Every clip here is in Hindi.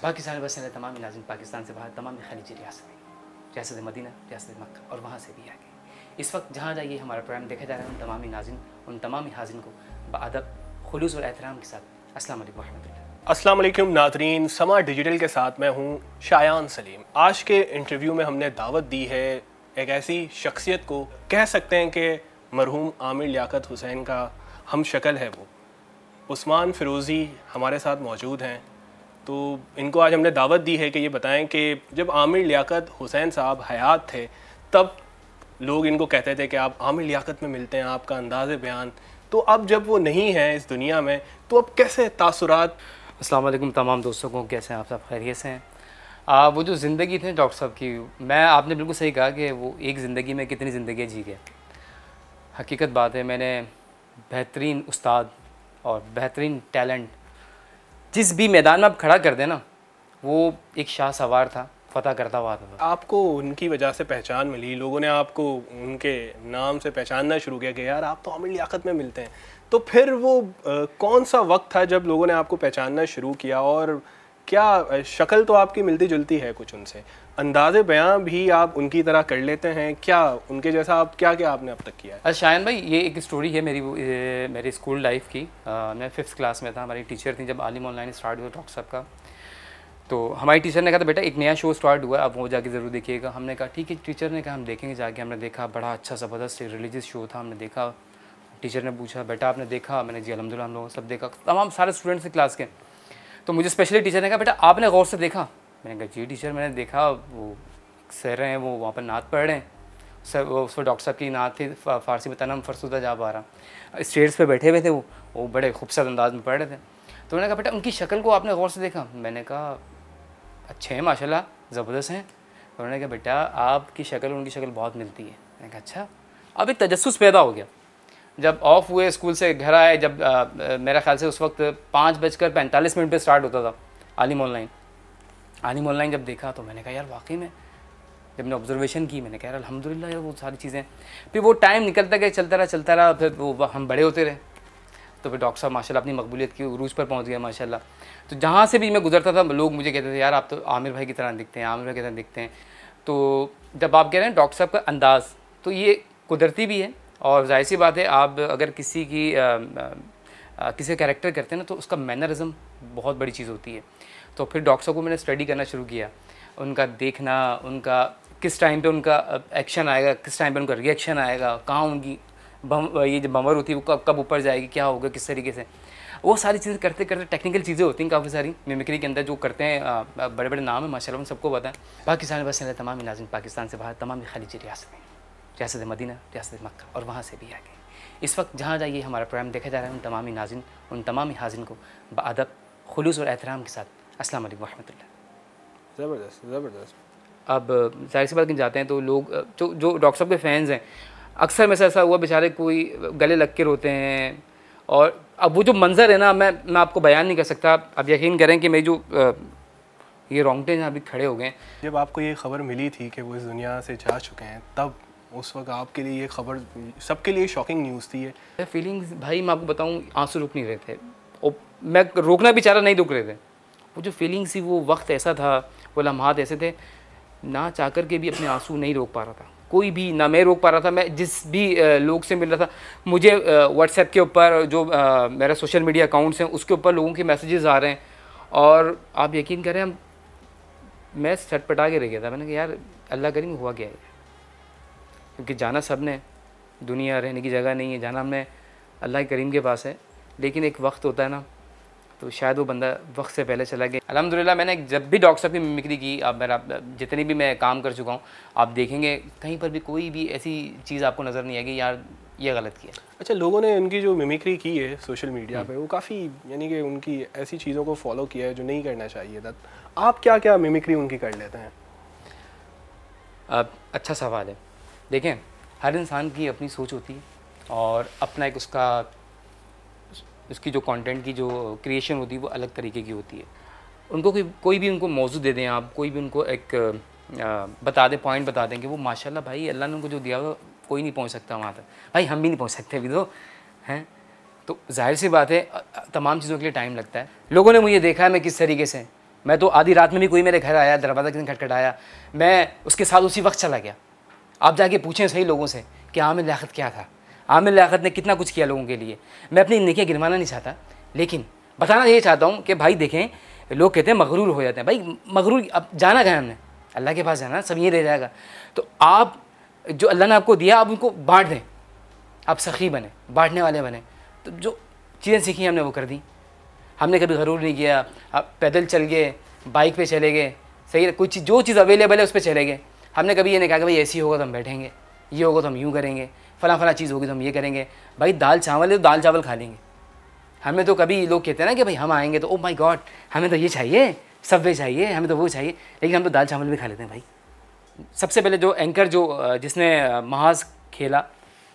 बाकी सारे बस तमाम नाज़रीन पाकिस्तान से बाहर तमाम खलीजी रियासतें, रियासत मदीना, रियासत मक्का और वहाँ से भी आगे इस वक्त जहाँ जाइए हमारा प्रोग्राम देखा जा रहा है, उन तमाम नाज़रीन उन तमाम हाज़िन को बअदब खुलूस और एहतराम के साथ अस्सलाम वालेकुम रहमतुल्लाह। अस्सलाम वालेकुम नाज़रीन, समा डिजिटल के साथ मैं हूँ शायान सलीम। आज के इंटरव्यू में हमने दावत दी है एक ऐसी शख्सियत को, कह सकते हैं कि मरहूम आमिर लियाकत हुसैन का हम शक्ल है वो। उस्मान फ़िरोज़ी हमारे साथ मौजूद हैं, तो इनको आज हमने दावत दी है कि ये बताएं कि जब आमिर लियाकत हुसैन साहब हयात थे तब लोग इनको कहते थे कि आप आमिर लियाकत में मिलते हैं, आपका अंदाज़ बयान, तो अब जब वो नहीं है इस दुनिया में तो अब कैसे तासुरात। अस्सलाम वालेकुम तमाम दोस्तों को, कैसे हैं आप सब? खैरियत से हैं? वो जो ज़िंदगी थी डॉक्टर साहब की, मैं आपने बिल्कुल सही कहा कि वो एक ज़िंदगी में कितनी ज़िंदगी जी गए। हकीकत बात है, मैंने बेहतरीन उस्ताद और बेहतरीन टैलेंट जिस भी मैदान में आप खड़ा कर देना, वो एक शाह सवार था, फ़तह करता हुआ था। आपको उनकी वजह से पहचान मिली, लोगों ने आपको उनके नाम से पहचानना शुरू किया कि यार आप तो आमिर लियाकत में मिलते हैं। तो फिर वो कौन सा वक्त था जब लोगों ने आपको पहचानना शुरू किया, और क्या शक्ल तो आपकी मिलती जुलती है कुछ उनसे, अंदाज़े बयां भी आप उनकी तरह कर लेते हैं क्या, उनके जैसा आप क्या क्या आपने अब तक किया है? शायन भाई, ये एक स्टोरी है मेरी स्कूल लाइफ की। मैं 5th क्लास में था, हमारी टीचर थी जब आलिम ऑनलाइन स्टार्ट हुआ डॉक्टर साहब का, तो हमारी टीचर ने कहा था बेटा एक नया शो स्टार्ट हुआ है, आप वो जाके ज़रूर देखिएगा। हमने कहा ठीक है। टीचर ने कहा हम देखेंगे जाके। हमने देखा, बड़ा अच्छा ज़बरदस्त रिलीजियस शो था, हमने देखा। टीचर ने पूछा बेटा आपने देखा? मैंने जी अल्हम्दुलिल्लाह हम लोगों सब देखा, तमाम सारे स्टूडेंट्स थे क्लास के। तो मुझे स्पेशली टीचर ने कहा बेटा आपने गौर से देखा? मैंने कहा जी टीचर मैंने देखा, वो सर हैं वो वहाँ पर नात पढ़ रहे हैं। सर वो उस पर डॉक्टर साहब की नात थी, फ़ारसी में तनम फरसुदा जा पा रहा, स्टेज पे बैठे हुए थे, वो बड़े खूबसूरत अंदाज में पढ़ रहे थे। तो मैंने कहा बेटा उनकी शक्ल को आपने गौर से देखा? मैंने कहा अच्छे हैं माशाल्लाह, ज़बरदस्त हैं। तो उन्होंने कहा बेटा आपकी शक्ल उनकी शक्ल बहुत मिलती है। मैंने कहा अच्छा। अब एक तजस्सुस पैदा हो गया। जब ऑफ हुए स्कूल से घर आए, जब मेरा ख्याल से उस वक्त 5:45 पे स्टार्ट होता था आलिम ऑनलाइन जब देखा तो मैंने कहा यार वाकई में, जब मैंने ऑब्जर्वेशन की मैंने कहा यार अल्हम्दुलिल्लाह यार वो सारी चीज़ें। फिर वो टाइम निकलता गया, चलता रहा, फिर वो हम बड़े होते रहे, तो फिर डॉक्टर साहब माशाल्लाह अपनी मकबूलियत की उरूज पर पहुंच गया माशाल्लाह। तो जहाँ से भी मैं गुजरता था लोग मुझे कहते थे यार आप तो आमिर भाई की तरह दिखते हैं, आमिर भाई की तरह दिखते हैं। तो जब आप कह रहे हैं डॉक्टर साहब का अंदाज़, तो ये कुदरती भी है, और जाहिर सी बात है आप अगर किसी का कैरेक्टर करते हैं ना तो उसका मैनरिज्म बहुत बड़ी चीज़ होती है। तो फिर डॉक्टर साहब को मैंने स्टडी करना शुरू किया, उनका देखना, उनका किस टाइम पे उनका एक्शन आएगा, किस टाइम पे उनका रिएक्शन आएगा, कहाँ उनकी ये जो बमर होती है वो कब ऊपर जाएगी, क्या होगा, किस तरीके से, वो सारी चीज़ें करते करते टेक्निकल चीज़ें होती हैं काफ़ी सारी मिमिक्री के अंदर जो करते हैं। बड़े बड़े नाम है माशाल्लाह, उन सबको पता है। बाकी सारे बस तमाम नाज़रीन पाकिस्तान से बाहर तमाम खलीजी रियासतें, रियासत मदीना, रियासत मक्का और वहाँ से भी आगे इस वक्त जहाँ जाइए हमारा प्रोग्राम देखा जा रहा है, उन तमाम नाज़रीन उन तमाम हाज़िन को बअदब खुलूस और एहतराम के साथ अस्सलाम वालेकुम रहमतुल्लाह। ज़बरदस्त। अब जाहिर सी बात कहीं जाते हैं तो लोग जो डॉक्टर साहब के फ़ैन्स हैं, अक्सर में से ऐसा हुआ बेचारे कोई गले लग के रोते हैं, और अब वो जो मंज़र है ना मैं आपको बयान नहीं कर सकता। अब यकीन करें कि मेरी जो ये रोंगटे जहाँ अभी खड़े हो गए। जब आपको ये खबर मिली थी कि वो इस दुनिया से जा चुके हैं, तब उस वक्त आपके लिए ये खबर सबके लिए शॉकिंग न्यूज़ थी। ये फीलिंग्स भाई मैं आपको बताऊँ, आंसू रुक नहीं रहे थे, और मैं रोकना भी चाह रहा, नहीं रुक रहे थे। वो जो फीलिंग्स थी, वो वक्त ऐसा था, वो लम्हात ऐसे थे, ना चाह कर के भी अपने आंसू नहीं रोक पा रहा था कोई भी, ना मैं रोक पा रहा था। मैं जिस भी लोग से मिल रहा था, मुझे व्हाट्सएप के ऊपर जो मेरा सोशल मीडिया अकाउंट्स हैं उसके ऊपर लोगों के मैसेजेस आ रहे हैं, और आप यकीन करें मैं छटपटा के रह गया था। मैंने कहा यार अल्लाह करीम हुआ क्या है, क्योंकि जाना सब ने, दुनिया रहने की जगह नहीं है, जाना हमने अल्लाह करीम के पास है, लेकिन एक वक्त होता है ना, तो शायद वो बंदा वक्त से पहले चला गया। अल्हम्दुलिल्लाह मैंने जब भी डॉक्टर साहब की मिमिक्री की, अब मेरा जितनी भी मैं काम कर चुका हूँ, आप देखेंगे कहीं पर भी कोई भी ऐसी चीज़ आपको नज़र नहीं आएगी यार ये गलत किया। अच्छा, लोगों ने उनकी जो मिमिक्री की है सोशल मीडिया पे, वो काफ़ी यानी कि उनकी ऐसी चीज़ों को फॉलो किया है जो नहीं करना चाहिए था। आप क्या क्या मिमिक्री उनकी कर लेते हैं? अब अच्छा सवाल है। देखें, हर इंसान की अपनी सोच होती है, और अपना एक उसकी जो कंटेंट की जो क्रिएशन होती है वो अलग तरीके की होती है। उनको कोई भी उनको मौजू दे दें, आप कोई भी उनको एक बता दें, पॉइंट बता दें कि वो माशाल्लाह भाई अल्लाह ने उनको जो दिया हुआ कोई नहीं पहुंच सकता वहाँ तक, भाई हम भी नहीं पहुंच सकते अभी तो हैं। तो जाहिर सी बात है तमाम चीज़ों के लिए टाइम लगता है। लोगों ने मुझे देखा है मैं किस तरीके से मैं तो आधी रात में भी कोई मेरे घर आया, दरवाज़ा किसी ने खटखटाया, मैं उसके साथ उसी वक्त चला गया। आप जाके पूछें सही लोगों से कि आमिर लियाकत क्या था, आमिर लियाकत ने कितना कुछ किया लोगों के लिए। मैं अपनी नेकियां गिनवाना नहीं चाहता, लेकिन बताना ये चाहता हूँ कि भाई देखें, लोग कहते हैं मगरूर हो जाते हैं। भाई मगरूर, अब जाना गया हमने, अल्लाह के पास जाना, सब ये रह जाएगा। तो आप जो अल्लाह ने आपको दिया, आप उनको बांट दें, आप सखी बने, बांटने वाले बने। तो जो चीज़ें सीखी हमने वो कर दी। हमने कभी गरूर नहीं किया, आप पैदल चल गए, बाइक पे चले गए, सही है, कुछ जो चीज़ अवेलेबल है उस पर चले गए। हमने कभी ये नहीं कहा कि भाई ऐसी होगा तो हम बैठेंगे, ये होगा तो हम यूँ करेंगे, फला चीज़ होगी तो हम ये करेंगे। भाई दाल चावल है तो दाल चावल खा लेंगे। हमें तो कभी लोग कहते हैं ना कि भाई हम आएंगे तो ओ माय गॉड हमें तो ये चाहिए, सबवे चाहिए, हमें तो वो चाहिए, लेकिन हम तो दाल चावल भी खा लेते हैं भाई। सबसे पहले जो एंकर जिसने महाज खेला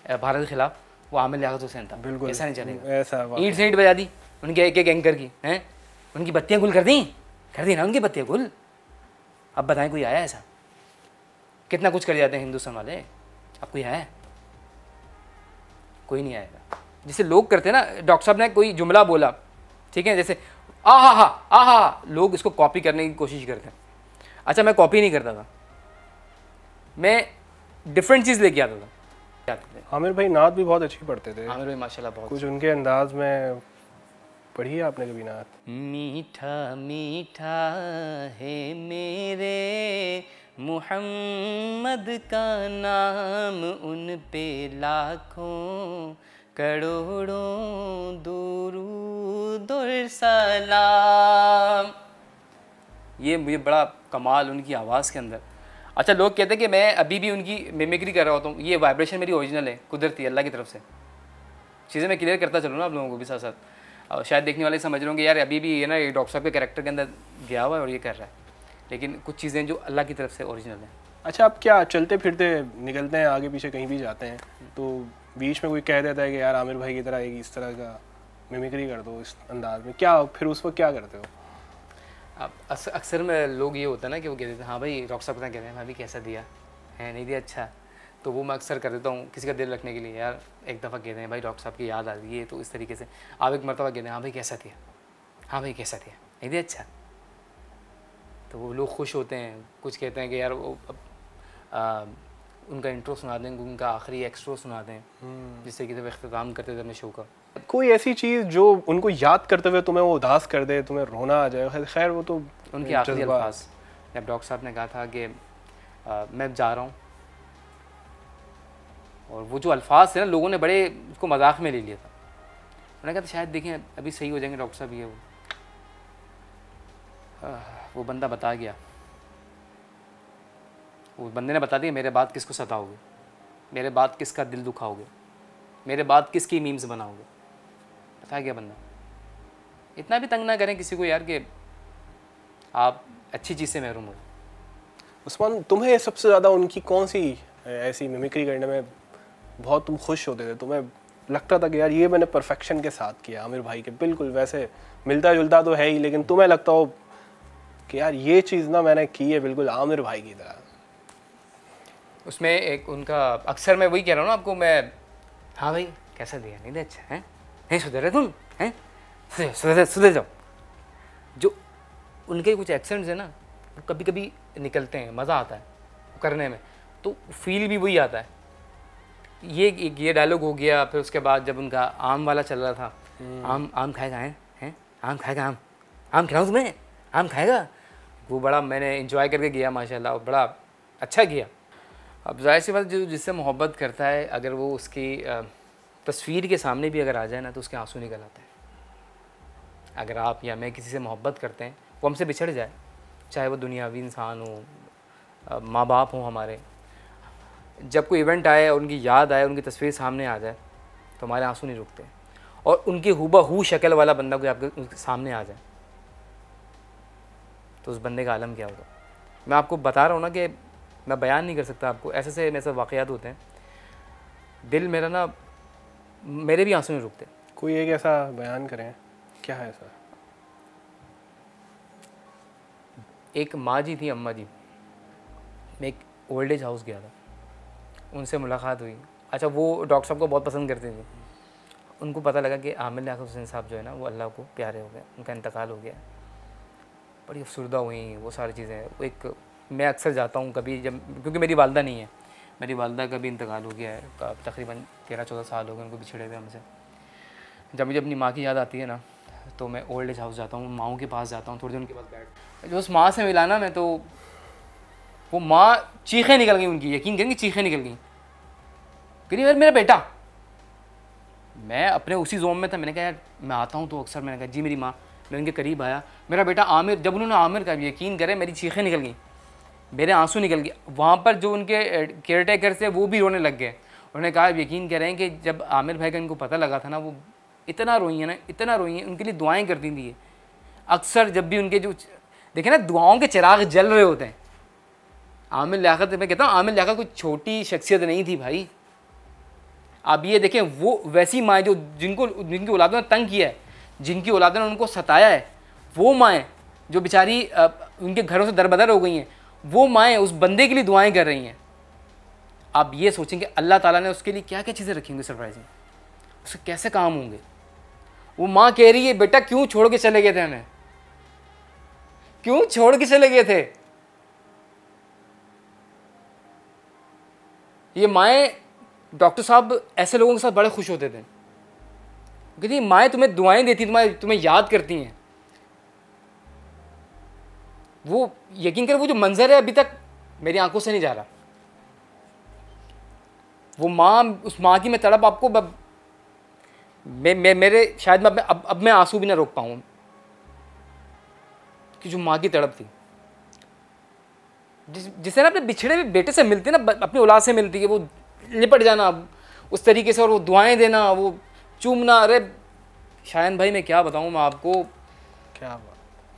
भारत के खिलाफ, वो आमिर लियाकत हुसैन था। बिल्कुल ऐसा नहीं चलेगा। ऐसा ईंट से ईंट बजा दी उनके एक एक एंकर की, हैं, उनकी बत्तियाँ गुल कर दी ना उनकी बत्तियाँ गुल। अब बताएं कोई आया ऐसा? कितना कुछ कर जाते हैं हिंदुस्तान वाले, अब कोई आया? कोई नहीं आएगा। जैसे लोग करते हैं ना, डॉक्टर साहब ने कोई जुमला बोला, ठीक है, जैसे आ लोग इसको कॉपी करने की कोशिश करते हैं। अच्छा, मैं कॉपी नहीं करता था, मैं डिफरेंट चीज़ लेके आता था। आमिर भाई नात भी बहुत अच्छी पढ़ते थे। आमिर भाई माशाल्लाह बहुत। कुछ उनके अंदाज में पढ़ी है आपने कभी नात? मीठा मीठा है मेरे मुहम्मद का नाम, उन पे लाखों करोड़ों दुरूद और सलाम। ये बड़ा कमाल उनकी आवाज़ के अंदर। अच्छा, लोग कहते हैं कि मैं अभी भी उनकी मिमिक्री कर रहा होता हूँ। ये वाइब्रेशन मेरी ओरिजिनल है, कुदरती, अल्लाह की तरफ से। चीज़ें मैं क्लियर करता चलूँ ना आप लोगों को भी साथ साथ। और शायद देखने वाले समझ रहे होंगे यार अभी भी ये ना, ये डॉक्टर साहब के कैरेक्टर के अंदर गया हुआ है और ये कर रहा है, लेकिन कुछ चीज़ें जो अल्लाह की तरफ से ओरिजिनल हैं। अच्छा, आप क्या चलते फिरते निकलते हैं, आगे पीछे कहीं भी जाते हैं, तो बीच में कोई कह देता है कि यार आमिर भाई की तरह एक इस तरह का मिमिक्री कर दो इस अंदाज में, क्या फिर उस वक्त क्या करते हो? अब अक्सर में लोग ये होता है ना कि वो कहते हैं हाँ भाई डॉक्टर साहब क्या कह रहे हैं, भाभी कैसा दिया है, नहीं दिया, अच्छा। तो वो मैं अक्सर कर देता हूँ किसी का दिल रखने के लिए। यार एक दफ़ा कहते हैं भाई डॉक्टर साहब की याद आ गई है, तो इस तरीके से आप एक मरतबा कहते हैं हाँ भाई कैसा दिया, हाँ भाई कैसा दिया, नहीं दिया, अच्छा। तो वो लोग खुश होते हैं। कुछ कहते हैं कि यार वो उनका इंट्रो सुना दें, उनका आखिरी एक्सट्रो सुना दें, जिस तरीके से वो इख्तिताम करते थे अपने शो का। कोई ऐसी चीज़ जो उनको याद करते हुए तुम्हें वो उदास कर दे, तुम्हें रोना आ जाए? खैर वो तो उनके आखिरी अल्फाज, जब डॉक्टर साहब ने कहा था कि मैं जा रहा हूँ, और वो जो अल्फाज थे ना, लोगों ने बड़े उसको मजाक में ले लिया था। उन्होंने कहा था शायद देखें अभी सही हो जाएंगे डॉक्टर साहब, ये वो बंदा बता गया, वो बंदे ने बता दिया मेरे बाद किसको सताओगे, मेरे बाद किसका दिल दुखाओगे, मेरे बाद किसकी मीम्स बनाओगे, बता गया बंदा। इतना भी तंग ना करें किसी को यार कि आप अच्छी चीज़ से महरूम हो। उस्मान, तुम्हें सबसे ज़्यादा उनकी कौन सी ऐसी मिमिक्री करने में बहुत तुम खुश होते थे, तुम्हें लगता था कि यार ये मैंने परफेक्शन के साथ किया आमिर भाई के, बिल्कुल वैसे मिलता जुलता तो है ही, लेकिन तुम्हें लगता हो कि यार ये चीज़ ना मैंने की है बिल्कुल आमिर भाई की तरह? उसमें एक उनका, अक्सर मैं वही कह रहा हूँ ना आपको, मैं हाँ भाई कैसा दिया, नहीं दिया, अच्छा है, नहीं सुधरे तुम, हैं, सुधर जाओ। जो उनके कुछ एक्सेंट्स हैं ना, वो कभी कभी निकलते हैं, मज़ा आता है करने में, तो फील भी वही आता है। ये डायलॉग हो गया। फिर उसके बाद जब उनका आम वाला चल रहा था, आम खाएगा, हैं, आम खाएगा, आम खिलाऊं तुम्हें, आम खाएगा, वो बड़ा मैंने इंजॉय करके गया माशाल्लाह, और बड़ा अच्छा किया। अब जाहिर सी बात, जो जिससे मोहब्बत करता है, अगर वो उसकी तस्वीर के सामने भी अगर आ जाए ना, तो उसके आंसू निकल आते हैं। अगर आप या मैं किसी से मोहब्बत करते हैं, वो हमसे बिछड़ जाए, चाहे वो दुनियावी इंसान हो, माँ बाप हो हमारे, जब कोई इवेंट आए और उनकी याद आए, उनकी तस्वीर सामने आ जाए, तो हमारे आंसू नहीं रुकते। और उनकी हुबहू शक्ल वाला बंदा कोई आपके सामने आ जाए, तो उस बंदे का आलम क्या होगा। मैं आपको बता रहा हूँ ना कि मैं बयान नहीं कर सकता आपको, ऐसे से मेरे साथ वाक़यात होते हैं, दिल मेरा ना, मेरे भी आंसू नहीं रुकते। कोई एक ऐसा बयान करें, क्या है ऐसा? एक माँ जी थी, अम्मा जी, मैं एक ओल्ड एज हाउस गया था, उनसे मुलाकात हुई। अच्छा, वो डॉक्टर साहब को बहुत पसंद करते थे। उनको पता लगा कि आमिर लियाकत हुसैन साहब जो है ना, वो अल्लाह को प्यारे हो गए, उनका इंतकाल हो गया। बड़ी अफसरदा हुई वो सारी चीज़ें। वो एक मैं अक्सर जाता हूँ कभी जब, क्योंकि मेरी वालदा नहीं है, मेरी वालदा का भी इंतकाल हो गया है, तकरीबन 13-14 साल हो गए उनको बिछड़े हुए हमसे। जब मुझे अपनी माँ की याद आती है ना तो मैं ओल्ड एज हाउस जाता हूँ, माँओं के पास जाता हूँ, थोड़ी देर उनके पास बैठ, जो उस माँ से मिला ना मैं, तो वो माँ चीखें निकल गई उनकी, यकीन करेंगे चीखें निकल गई, कह रही मेरा बेटा। मैं अपने उसी जोन में था, मैंने कहा यार मैं आता हूँ तो अक्सर, मैंने कहा जी मेरी माँ, मैं उनके करीब आया, मेरा बेटा आमिर। जब उन्होंने आमिर का, यकीन करें मेरी चीखें निकल गई, मेरे आंसू निकल गए। वहाँ पर जो उनके केयर टेकर थे वो भी रोने लग गए। उन्होंने कहा यकीन करें कि जब आमिर भाई का इनको पता लगा था ना, वो इतना रोई है ना, इतना रोई है, उनके लिए दुआएं करती थी अक्सर। जब भी उनके जो देखे ना दुआओं के चिराग जल रहे होते हैं। आमिर लियाकत, मैं कहता हूँ आमिर लियाकत कोई छोटी शख्सियत नहीं थी भाई। आप ये देखें, वो वैसी माएँ जो जिनकी औलादों ने तंग किया है, जिनकी औलादों ने उनको सताया है, वो माएँ जो बेचारी उनके घरों से दरबदर हो गई हैं, वो माएँ उस बंदे के लिए दुआएं कर रही हैं। आप ये सोचेंगे अल्लाह ताला ने उसके लिए क्या क्या चीज़ें रखी होंगी सरप्राइज में, उसके कैसे काम होंगे। वो माँ कह रही है बेटा क्यों छोड़ के चले गए थे हमें, क्यों छोड़ के चले गए थे। ये माएँ, डॉक्टर साहब ऐसे लोगों के साथ बड़े खुश होते थे, क्योंकि माएँ तुम्हें दुआएं देती, तुम्हें याद करती हैं। वो यकीन कर, वो जो मंजर है अभी तक मेरी आंखों से नहीं जा रहा। वो माँ, उस माँ की मैं तड़प आपको मेरे शायद मैं अब मैं आंसू भी ना रोक पाऊँ, कि जो माँ की तड़प थी, जिसे ना अपने बिछड़े हुए बेटे से मिलती है ना, अपनी औलाद से मिलती है, वो लिपट जाना उस तरीके से, और वो दुआएं देना, वो चूमना। अरे शायन भाई मैं क्या बताऊँ मैं आपको, क्या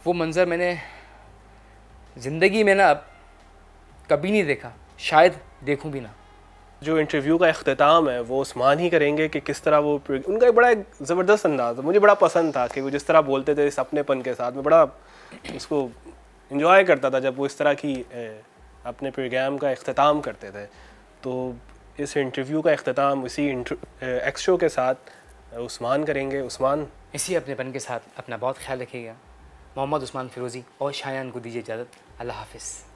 वो मंज़र मैंने ज़िंदगी में ना कभी नहीं देखा, शायद देखूं भी ना। जो इंटरव्यू का इख्तिताम है वो उस्मान ही करेंगे कि किस तरह वो, उनका एक बड़ा ज़बरदस्त अंदाज़ मुझे बड़ा पसंद था कि वो जिस तरह बोलते थे इस अपनेपन के साथ, मैं बड़ा उसको इंजॉय करता था जब वो इस तरह की अपने प्रोग्राम का इख्तिताम करते थे। तो इस इंटरव्यू का इख्तिताम इसी एक्स शो के साथ उस्मान करेंगे। उस्मान, इसी अपनेपन के साथ अपना बहुत ख्याल रखिएगा। मोहम्मद उस्मान फ़िरोज़ी और शायान को दीजिए इजाज़त। अल्लाह हाफ़िज़।